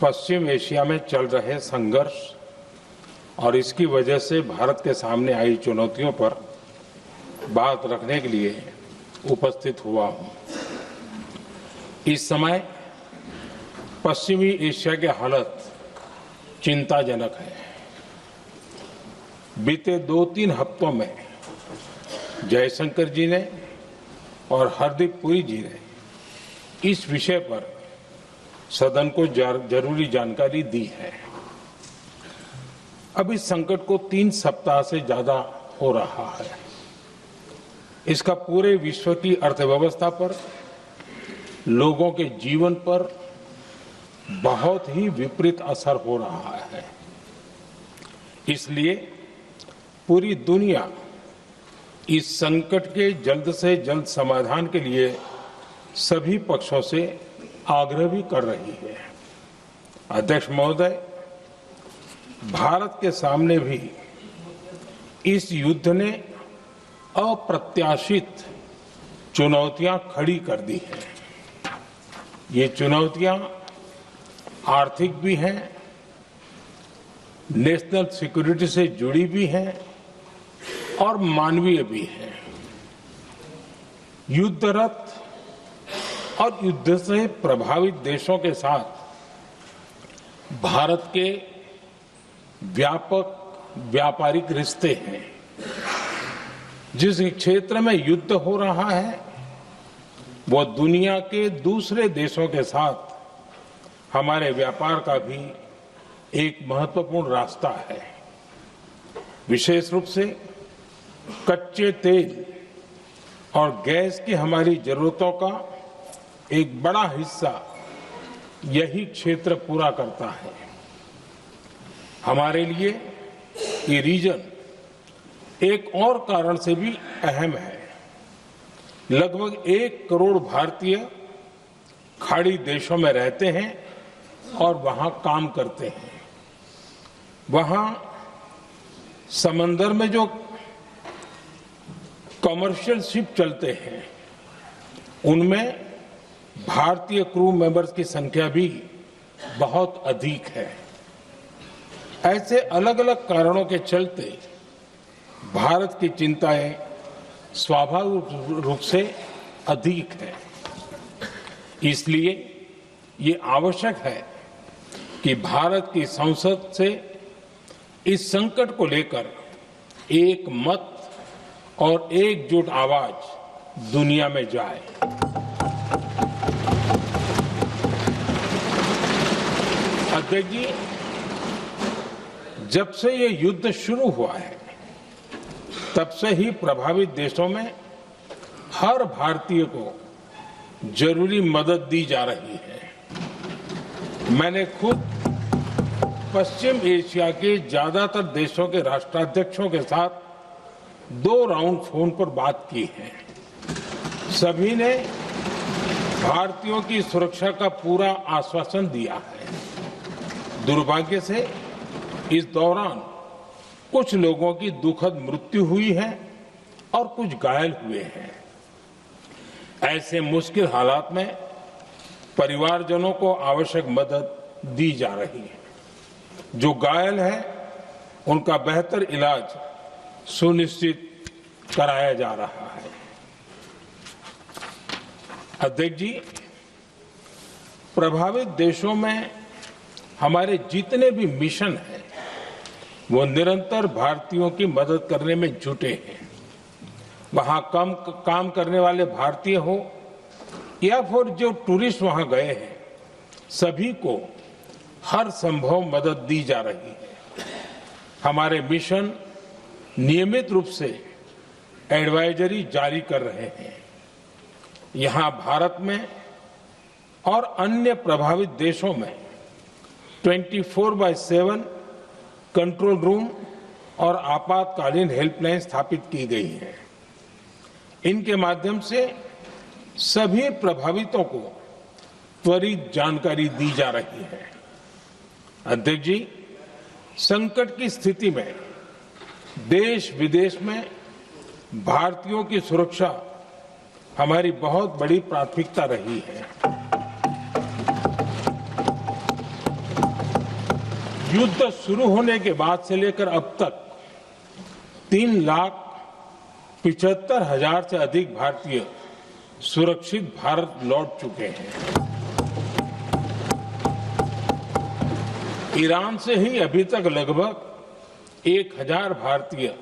पश्चिम Asia में चल रहे संघर्ष और इसकी वजह से भारत के सामने आई चुनौतियों पर बात रखने के लिए उपस्थित हुआ हूं। इस समय पश्चिमी एशिया की हालत चिंताजनक है। बीते 2-3 हफ्तों में जयशंकर जी ने और हरदीप पुरी जी ने इस विषय पर सदन को जरूरी जानकारी दी है। अब इस संकट को 3 सप्ताह से ज्यादा हो रहा है। इसका पूरे विश्व की अर्थव्यवस्था पर, लोगों के जीवन पर बहुत ही विपरीत असर हो रहा है। इसलिए पूरी दुनिया इस संकट के जल्द से जल्द समाधान के लिए सभी पक्षों से आग्रह भी कर रही है। अध्यक्ष महोदय, भारत के सामने भी इस युद्ध ने अप्रत्याशित चुनौतियां खड़ी कर दी हैं। ये चुनौतियां आर्थिक भी हैं, नेशनल सिक्योरिटी से जुड़ी भी हैं और मानवीय भी हैं। युद्धरत और युद्ध से प्रभावित देशों के साथ भारत के व्यापक व्यापारिक रिश्ते हैं। जिस क्षेत्र में युद्ध हो रहा है वो दुनिया के दूसरे देशों के साथ हमारे व्यापार का भी एक महत्वपूर्ण रास्ता है। विशेष रूप से कच्चे तेल और गैस की हमारी जरूरतों का एक बड़ा हिस्सा यही क्षेत्र पूरा करता है। हमारे लिए ये रीजन एक और कारण से भी अहम है। लगभग 1 करोड़ भारतीय खाड़ी देशों में रहते हैं और वहां काम करते हैं। वहां समंदर में जो कमर्शियल शिप चलते हैं उनमें भारतीय क्रू मेंबर्स की संख्या भी बहुत अधिक है। ऐसे अलग अलग कारणों के चलते भारत की चिंताएं स्वाभाविक रूप से अधिक है। इसलिए ये आवश्यक है कि भारत की संसद से इस संकट को लेकर एक मत और एकजुट आवाज दुनिया में जाए। अध्यक्ष जी, जब से ये युद्ध शुरू हुआ है तब से ही प्रभावित देशों में हर भारतीय को जरूरी मदद दी जा रही है। मैंने खुद पश्चिम एशिया के ज्यादातर देशों के राष्ट्राध्यक्षों के साथ 2 राउंड फोन पर बात की है। सभी ने भारतीयों की सुरक्षा का पूरा आश्वासन दिया है। दुर्भाग्य से इस दौरान कुछ लोगों की दुखद मृत्यु हुई है और कुछ घायल हुए हैं। ऐसे मुश्किल हालात में परिवारजनों को आवश्यक मदद दी जा रही है। जो घायल हैं उनका बेहतर इलाज सुनिश्चित कराया जा रहा है। अध्यक्ष जी, प्रभावित देशों में हमारे जितने भी मिशन हैं वो निरंतर भारतीयों की मदद करने में जुटे हैं। वहां काम करने वाले भारतीय हो या फिर जो टूरिस्ट वहां गए हैं, सभी को हर संभव मदद दी जा रही है। हमारे मिशन नियमित रूप से एडवाइजरी जारी कर रहे हैं। यहां भारत में और अन्य प्रभावित देशों में 24/7 कंट्रोल रूम और आपातकालीन हेल्पलाइन स्थापित की गई है। इनके माध्यम से सभी प्रभावितों को त्वरित जानकारी दी जा रही है। अध्यक्ष जी, संकट की स्थिति में देश विदेश में भारतीयों की सुरक्षा हमारी बहुत बड़ी प्राथमिकता रही है। युद्ध शुरू होने के बाद से लेकर अब तक 3,75,000 से अधिक भारतीय सुरक्षित भारत लौट चुके हैं। ईरान से ही अभी तक लगभग 1,000 भारतीय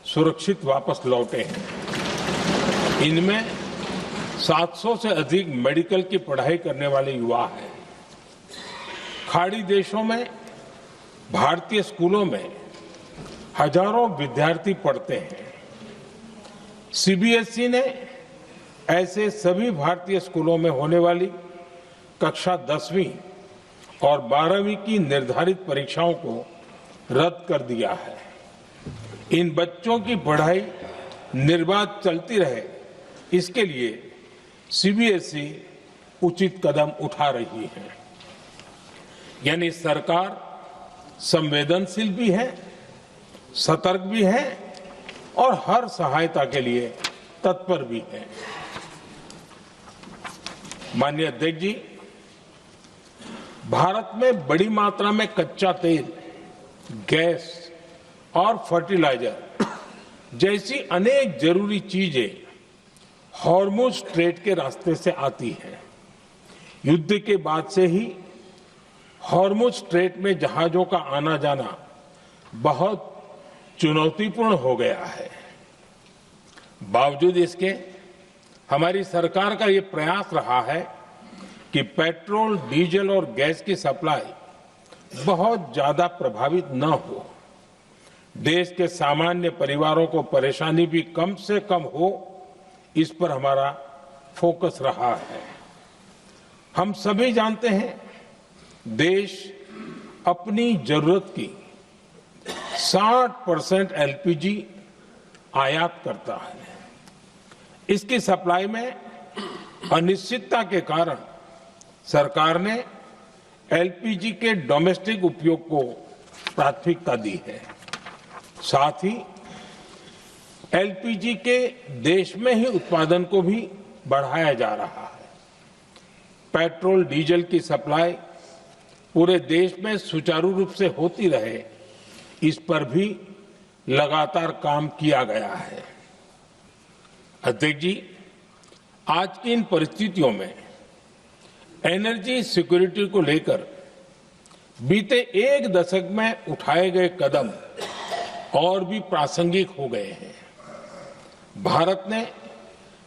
सुरक्षित वापस लौटे हैं। इनमें 700 से अधिक मेडिकल की पढ़ाई करने वाले युवा हैं। खाड़ी देशों में भारतीय स्कूलों में हजारों विद्यार्थी पढ़ते हैं। सीबीएसई ने ऐसे सभी भारतीय स्कूलों में होने वाली कक्षा 10वीं और 12वीं की निर्धारित परीक्षाओं को रद्द कर दिया है। इन बच्चों की पढ़ाई निर्बाध चलती रहे, इसके लिए सीबीएसई उचित कदम उठा रही है। यानी सरकार संवेदनशील भी है, सतर्क भी है और हर सहायता के लिए तत्पर भी है। माननीय अध्यक्ष जी, भारत में बड़ी मात्रा में कच्चा तेल, गैस और फर्टिलाइजर जैसी अनेक जरूरी चीजें हॉर्मुज स्ट्रेट के रास्ते से आती हैं। युद्ध के बाद से ही हॉर्मुज स्ट्रेट में जहाजों का आना जाना बहुत चुनौतीपूर्ण हो गया है। बावजूद इसके हमारी सरकार का ये प्रयास रहा है कि पेट्रोल, डीजल और गैस की सप्लाई बहुत ज्यादा प्रभावित न हो। देश के सामान्य परिवारों को परेशानी भी कम से कम हो, इस पर हमारा फोकस रहा है। हम सभी जानते हैं, देश अपनी जरूरत की 60% एलपीजी आयात करता है। इसकी सप्लाई में अनिश्चितता के कारण सरकार ने एलपीजी के डोमेस्टिक उपयोग को प्राथमिकता दी है। साथ ही एलपीजी के देश में ही उत्पादन को भी बढ़ाया जा रहा है। पेट्रोल, डीजल की सप्लाई पूरे देश में सुचारू रूप से होती रहे, इस पर भी लगातार काम किया गया है। अध्यक्ष जी, आज की इन परिस्थितियों में एनर्जी सिक्योरिटी को लेकर बीते एक दशक में उठाए गए कदम और भी प्रासंगिक हो गए हैं। भारत ने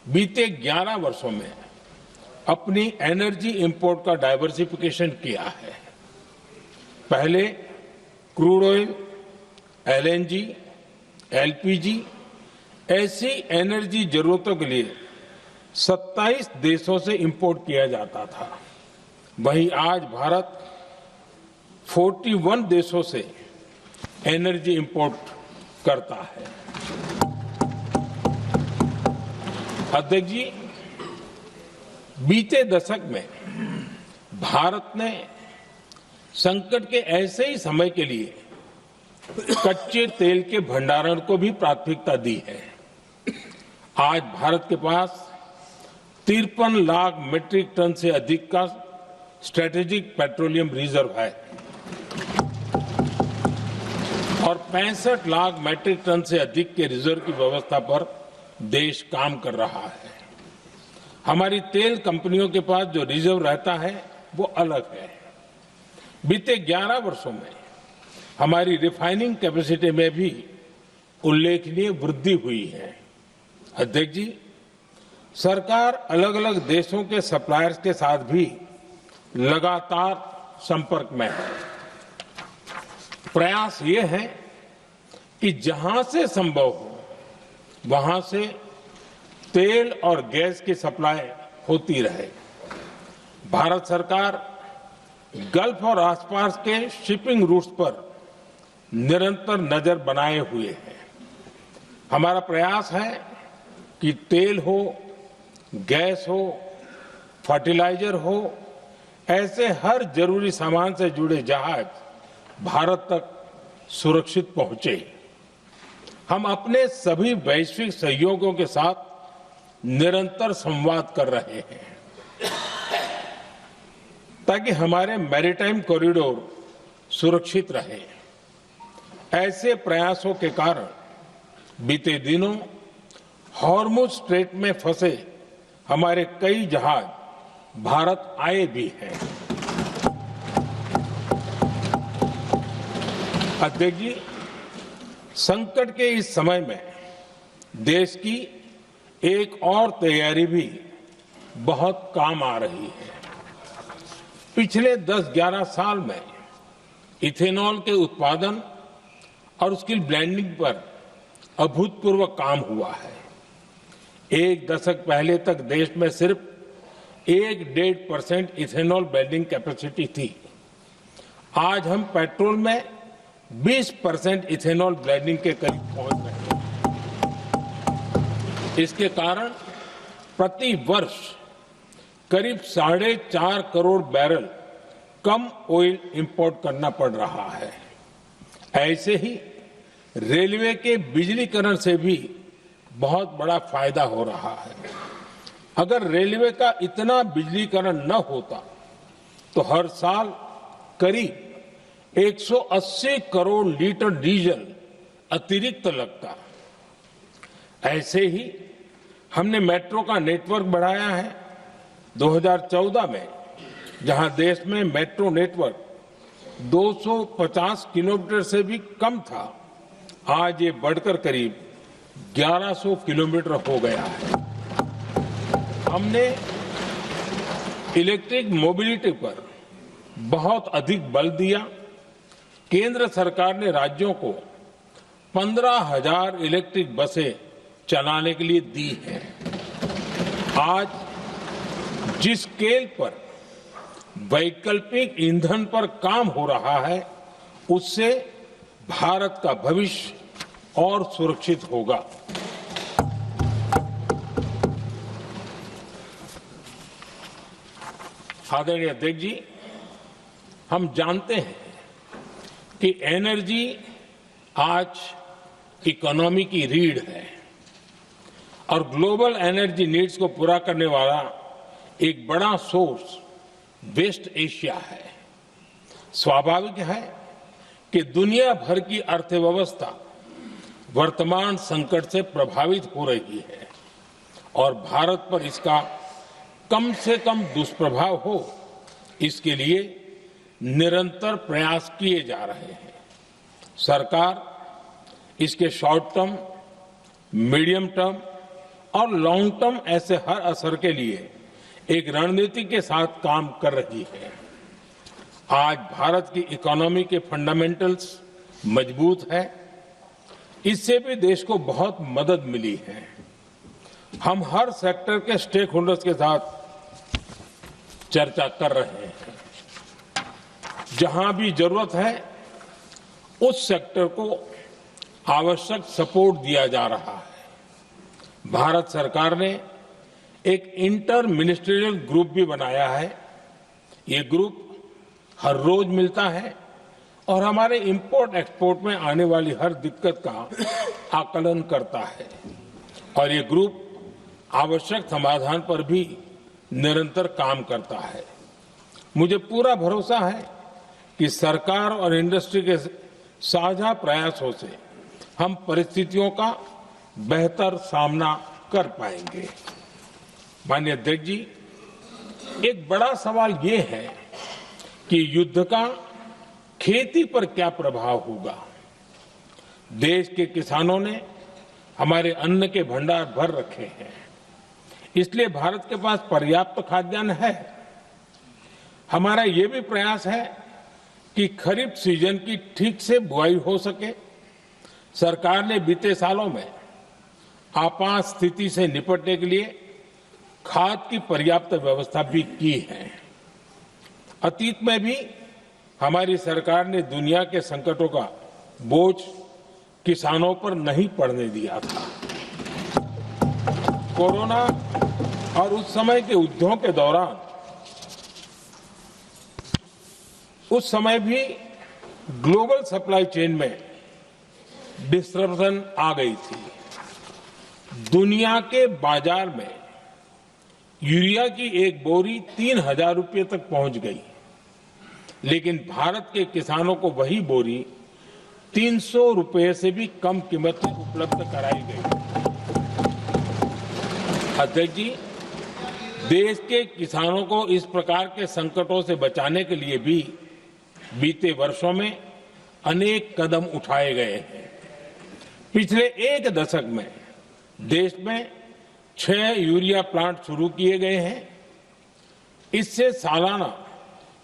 बीते 11 वर्षों में अपनी एनर्जी इंपोर्ट का डाइवर्सिफिकेशन किया है। पहले क्रूड ऑयल, एलएनजी, एलपीजी ऐसी एनर्जी जरूरतों के लिए 27 देशों से इंपोर्ट किया जाता था। वहीं आज भारत 41 देशों से एनर्जी इंपोर्ट करता है। अध्यक्ष जी, बीते दशक में भारत ने संकट के ऐसे ही समय के लिए कच्चे तेल के भंडारण को भी प्राथमिकता दी है। आज भारत के पास 53 लाख मीट्रिक टन से अधिक का स्ट्रेटेजिक पेट्रोलियम रिजर्व है और 65 लाख मीट्रिक टन से अधिक के रिजर्व की व्यवस्था पर देश काम कर रहा है। हमारी तेल कंपनियों के पास जो रिजर्व रहता है वो अलग है। बीते 11 वर्षों में हमारी रिफाइनिंग कैपेसिटी में भी उल्लेखनीय वृद्धि हुई है। अध्यक्ष जी, सरकार अलग अलग देशों के सप्लायर्स के साथ भी लगातार संपर्क में है। प्रयास ये है कि जहां से संभव हो वहां से तेल और गैस की सप्लाई होती रहे। भारत सरकार गल्फ और आसपास के शिपिंग रूट्स पर निरंतर नजर बनाए हुए है। हमारा प्रयास है कि तेल हो, गैस हो, फर्टिलाइजर हो, ऐसे हर जरूरी सामान से जुड़े जहाज भारत तक सुरक्षित पहुंचे। हम अपने सभी वैश्विक सहयोगियों के साथ निरंतर संवाद कर रहे हैं ताकि हमारे मैरीटाइम कॉरिडोर सुरक्षित रहे। ऐसे प्रयासों के कारण बीते दिनों हॉर्मुज स्ट्रेट में फंसे हमारे कई जहाज भारत आए भी हैं। अध्यक्ष जी, संकट के इस समय में देश की एक और तैयारी भी बहुत काम आ रही है। पिछले 10-11 साल में इथेनॉल के उत्पादन और उसकी ब्लेंडिंग पर अभूतपूर्व काम हुआ है। एक दशक पहले तक देश में सिर्फ 1-1.5% इथेनॉल ब्लेंडिंग कैपेसिटी थी। आज हम पेट्रोल में 20% इथेनॉल ब्लेंडिंग के करीब पहुंच रहे हैं। इसके कारण प्रति वर्ष करीब 4.5 करोड़ बैरल कम ऑयल इंपोर्ट करना पड़ रहा है। ऐसे ही रेलवे के बिजलीकरण से भी बहुत बड़ा फायदा हो रहा है। अगर रेलवे का इतना बिजलीकरण न होता तो हर साल करीब 180 करोड़ लीटर डीजल अतिरिक्त लगता। ऐसे ही हमने मेट्रो का नेटवर्क बढ़ाया है। 2014 में जहां देश में मेट्रो नेटवर्क 250 किलोमीटर से भी कम था, आज ये बढ़कर करीब 1100 किलोमीटर हो गया है। हमने इलेक्ट्रिक मोबिलिटी पर बहुत अधिक बल दिया। केंद्र सरकार ने राज्यों को 15,000 इलेक्ट्रिक बसें चलाने के लिए दी है। आज जिस स्केल पर वैकल्पिक ईंधन पर काम हो रहा है, उससे भारत का भविष्य और सुरक्षित होगा। आदरणीय अध्यक्ष जी, हम जानते हैं कि एनर्जी आज इकोनॉमी की रीढ़ है और ग्लोबल एनर्जी नीड्स को पूरा करने वाला एक बड़ा सोर्स वेस्ट एशिया है। स्वाभाविक है कि दुनिया भर की अर्थव्यवस्था वर्तमान संकट से प्रभावित हो रही है और भारत पर इसका कम से कम दुष्प्रभाव हो, इसके लिए निरंतर प्रयास किए जा रहे हैं। सरकार इसके शॉर्ट टर्म, मीडियम टर्म और लॉन्ग टर्म ऐसे हर असर के लिए एक रणनीति के साथ काम कर रही है। आज भारत की इकोनॉमी के फंडामेंटल्स मजबूत है। इससे भी देश को बहुत मदद मिली है। हम हर सेक्टर के स्टेक होल्डर्स के साथ चर्चा कर रहे हैं। जहां भी जरूरत है उस सेक्टर को आवश्यक सपोर्ट दिया जा रहा है। भारत सरकार ने एक इंटर मिनिस्ट्रियल ग्रुप भी बनाया है। ये ग्रुप हर रोज मिलता है और हमारे इंपोर्ट एक्सपोर्ट में आने वाली हर दिक्कत का आकलन करता है और ये ग्रुप आवश्यक समाधान पर भी निरंतर काम करता है। मुझे पूरा भरोसा है कि सरकार और इंडस्ट्री के साझा प्रयासों से हम परिस्थितियों का बेहतर सामना कर पाएंगे। माननीय अध्यक्ष जी, एक बड़ा सवाल ये है कि युद्ध का खेती पर क्या प्रभाव होगा। देश के किसानों ने हमारे अन्न के भंडार भर रखे हैं, इसलिए भारत के पास पर्याप्त खाद्यान्न है। हमारा ये भी प्रयास है कि खरीफ सीजन की ठीक से बुआई हो सके। सरकार ने बीते सालों में आपात स्थिति से निपटने के लिए खाद की पर्याप्त व्यवस्था भी की है। अतीत में भी हमारी सरकार ने दुनिया के संकटों का बोझ किसानों पर नहीं पड़ने दिया था। कोरोना और उस समय के युद्धों के दौरान उस समय भी ग्लोबल सप्लाई चेन में डिस्ट्रप्शन आ गई थी। दुनिया के बाजार में यूरिया की एक बोरी 3,000 रुपये तक पहुंच गई। लेकिन भारत के किसानों को वही बोरी 300 रुपए से भी कम कीमत में उपलब्ध कराई गई। अध्यक्ष जी, देश के किसानों को इस प्रकार के संकटों से बचाने के लिए भी बीते वर्षों में अनेक कदम उठाए गए हैं। पिछले एक दशक में देश में 6 यूरिया प्लांट शुरू किए गए हैं। इससे सालाना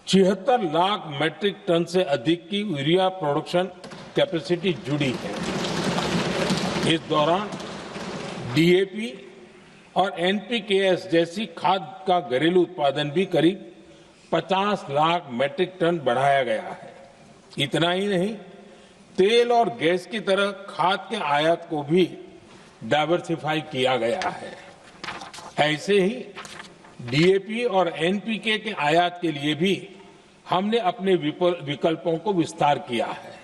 76 लाख मैट्रिक टन से अधिक की यूरिया प्रोडक्शन कैपेसिटी जुड़ी है। इस दौरान डीएपी और एनपीकेएस जैसी खाद का घरेलू उत्पादन भी करीब 50 लाख मैट्रिक टन बढ़ाया गया है। इतना ही नहीं, तेल और गैस की तरह खाद के आयात को भी डाइवर्सिफाई किया गया है। ऐसे ही डीएपी और एनपीके के आयात के लिए भी हमने अपने विकल्पों को विस्तार किया है।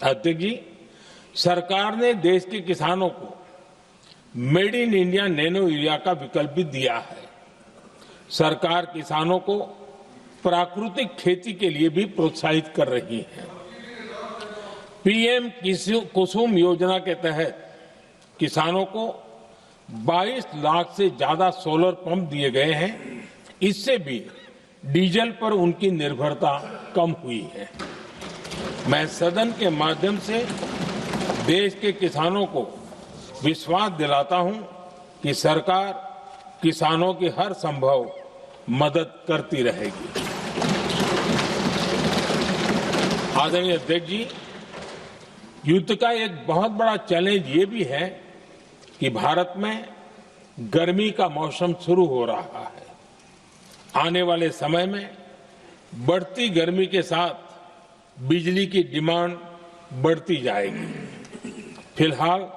अध्यक्ष जी, सरकार ने देश के किसानों को made in India nano urea का विकल्प भी दिया है। सरकार किसानों को प्राकृतिक खेती के लिए भी प्रोत्साहित कर रही है। पीएम कुसुम योजना के तहत किसानों को 22 लाख से ज्यादा सोलर पंप दिए गए हैं। इससे भी डीजल पर उनकी निर्भरता कम हुई है। मैं सदन के माध्यम से देश के किसानों को विश्वास दिलाता हूं कि सरकार किसानों की हर संभव मदद करती रहेगी। आदरणीय अध्यक्ष जी, युद्ध का एक बहुत बड़ा चैलेंज ये भी है कि भारत में गर्मी का मौसम शुरू हो रहा है। आने वाले समय में बढ़ती गर्मी के साथ बिजली की डिमांड बढ़ती जाएगी। फिलहाल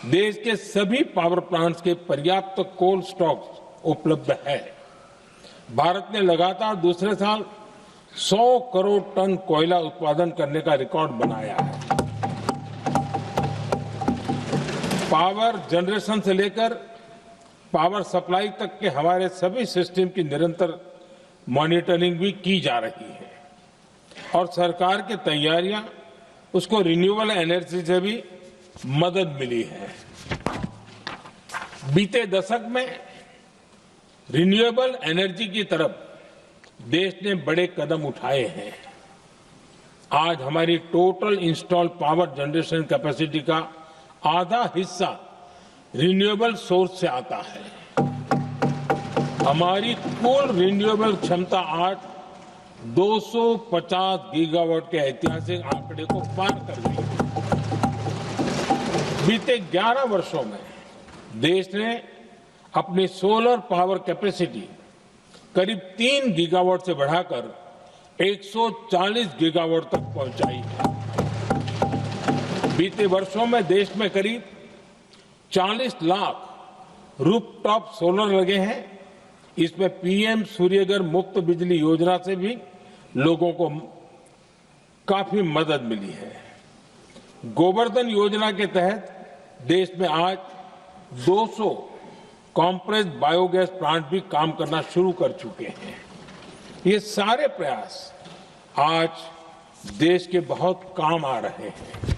देश के सभी पावर प्लांट्स के पर्याप्त कोल स्टॉक उपलब्ध है। भारत ने लगातार दूसरे साल 100 करोड़ टन कोयला उत्पादन करने का रिकॉर्ड बनाया है। पावर जनरेशन से लेकर पावर सप्लाई तक के हमारे सभी सिस्टम की निरंतर मॉनिटरिंग भी की जा रही है और सरकार की तैयारियां उसको रिन्यूएबल एनर्जी से भी मदद मिली है। बीते दशक में रिन्यूएबल एनर्जी की तरफ देश ने बड़े कदम उठाए हैं। आज हमारी total install power generation capacity का आधा हिस्सा रिन्यूएबल सोर्स से आता है। हमारी कुल रिन्यूएबल क्षमता आज 250 गीगावाट के ऐतिहासिक आंकड़े को पार कर गई है। बीते 11 वर्षों में देश ने अपनी सोलर पावर कैपेसिटी करीब 3 गीगावाट से बढ़ाकर 140 गीगावाट तक पहुंचाई है। बीते वर्षों में देश में करीब 40 लाख रूफटॉप सोलर लगे हैं। इसमें पीएम सूर्यघर मुफ्त बिजली योजना से भी लोगों को काफी मदद मिली है। गोवर्धन योजना के तहत देश में आज 200 कॉम्प्रेस्ड बायोगैस प्लांट भी काम करना शुरू कर चुके हैं। ये सारे प्रयास आज देश के बहुत काम आ रहे हैं।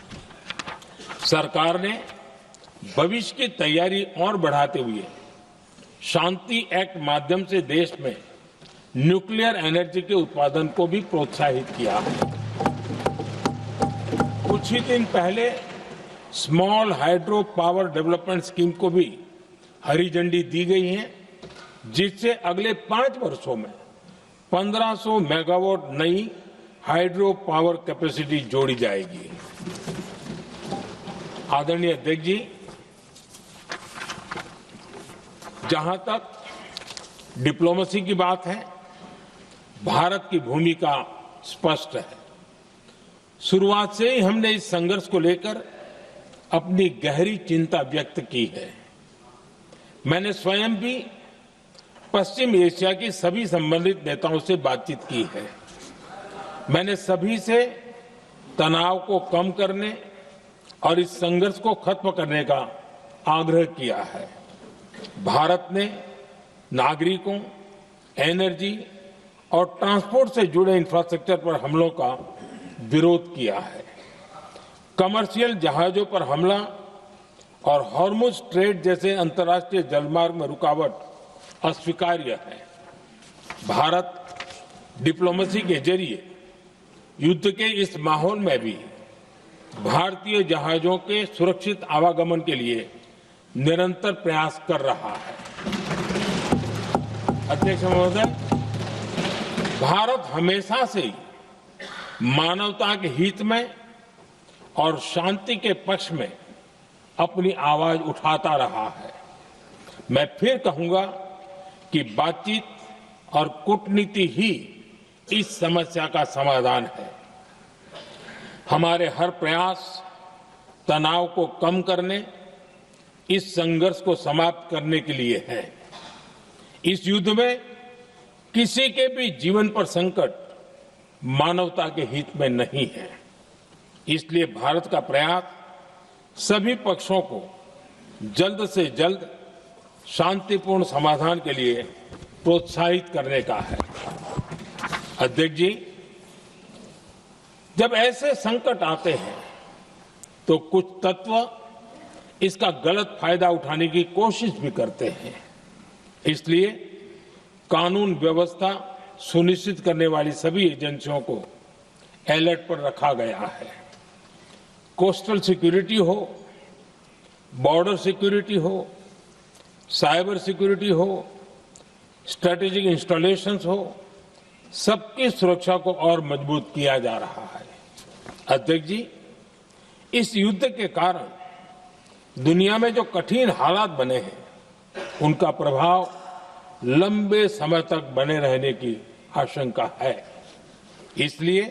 सरकार ने भविष्य की तैयारी और बढ़ाते हुए शांति एक्ट माध्यम से देश में न्यूक्लियर एनर्जी के उत्पादन को भी प्रोत्साहित किया है। कुछ ही दिन पहले small hydro power development scheme को भी हरी झंडी दी गई है, जिससे अगले 5 वर्षों में 1500 मेगावाट नई हाइड्रो पावर कैपेसिटी जोड़ी जाएगी। आदरणीय अध्यक्ष जी, जहां तक डिप्लोमेसी की बात है, भारत की भूमिका स्पष्ट है। शुरुआत से ही हमने इस संघर्ष को लेकर अपनी गहरी चिंता व्यक्त की है। मैंने स्वयं भी पश्चिम एशिया की सभी संबंधित नेताओं से बातचीत की है। मैंने सभी से तनाव को कम करने और इस संघर्ष को खत्म करने का आग्रह किया है। भारत ने नागरिकों, एनर्जी और ट्रांसपोर्ट से जुड़े इंफ्रास्ट्रक्चर पर हमलों का विरोध किया है। कमर्शियल जहाजों पर हमला और हॉर्मुज स्ट्रेट जैसे अंतर्राष्ट्रीय जलमार्ग में रुकावट अस्वीकार्य है। भारत डिप्लोमेसी के जरिए युद्ध के इस माहौल में भी भारतीय जहाजों के सुरक्षित आवागमन के लिए निरंतर प्रयास कर रहा है। अध्यक्ष महोदय, भारत हमेशा से ही मानवता के हित में और शांति के पक्ष में अपनी आवाज उठाता रहा है। मैं फिर कहूंगा कि बातचीत और कूटनीति ही इस समस्या का समाधान है। हमारे हर प्रयास तनाव को कम करने, इस संघर्ष को समाप्त करने के लिए है। इस युद्ध में किसी के भी जीवन पर संकट मानवता के हित में नहीं है। इसलिए भारत का प्रयास सभी पक्षों को जल्द से जल्द शांतिपूर्ण समाधान के लिए प्रोत्साहित करने का है। अध्यक्ष जी, जब ऐसे संकट आते हैं तो कुछ तत्व इसका गलत फायदा उठाने की कोशिश भी करते हैं। इसलिए कानून व्यवस्था सुनिश्चित करने वाली सभी एजेंसियों को अलर्ट पर रखा गया है। कोस्टल सिक्योरिटी हो, बॉर्डर सिक्योरिटी हो, साइबर सिक्योरिटी हो, स्ट्रेटेजिक इंस्टॉलेशंस हो, सबकी सुरक्षा को और मजबूत किया जा रहा है। अध्यक्ष जी, इस युद्ध के कारण दुनिया में जो कठिन हालात बने हैं, उनका प्रभाव लंबे समय तक बने रहने की आशंका है। इसलिए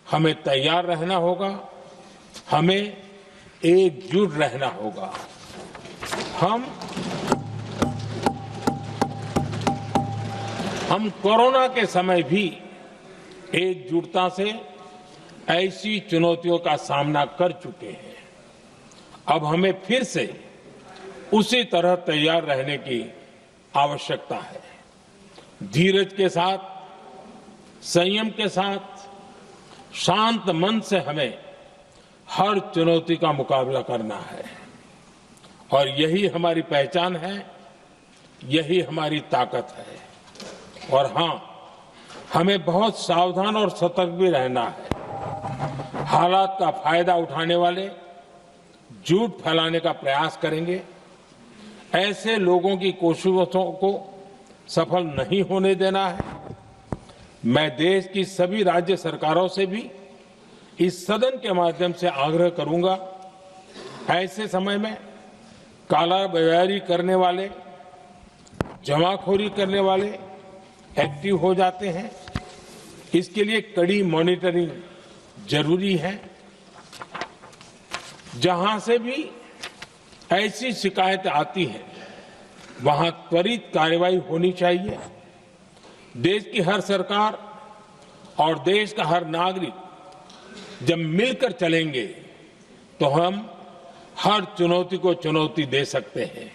हमें तैयार रहना होगा, हमें एकजुट रहना होगा। हम कोरोना के समय भी एकजुटता से ऐसी चुनौतियों का सामना कर चुके हैं। अब हमें फिर से उसी तरह तैयार रहने की आवश्यकता है। धीरज के साथ, संयम के साथ, शांत मन से हमें हर चुनौती का मुकाबला करना है और यही हमारी पहचान है, यही हमारी ताकत है। और हां, हमें बहुत सावधान और सतर्क भी रहना है। हालात का फायदा उठाने वाले झूठ फैलाने का प्रयास करेंगे, ऐसे लोगों की कोशिशों को सफल नहीं होने देना है। मैं देश की सभी राज्य सरकारों से भी इस सदन के माध्यम से आग्रह करूंगा, ऐसे समय में कालाबाजारी करने वाले, जमाखोरी करने वाले एक्टिव हो जाते हैं। इसके लिए कड़ी मॉनिटरिंग जरूरी है। जहां से भी ऐसी शिकायत आती है, वहां त्वरित कार्रवाई होनी चाहिए। देश की हर सरकार और देश का हर नागरिक जब मिलकर चलेंगे तो हम हर चुनौती को चुनौती दे सकते हैं।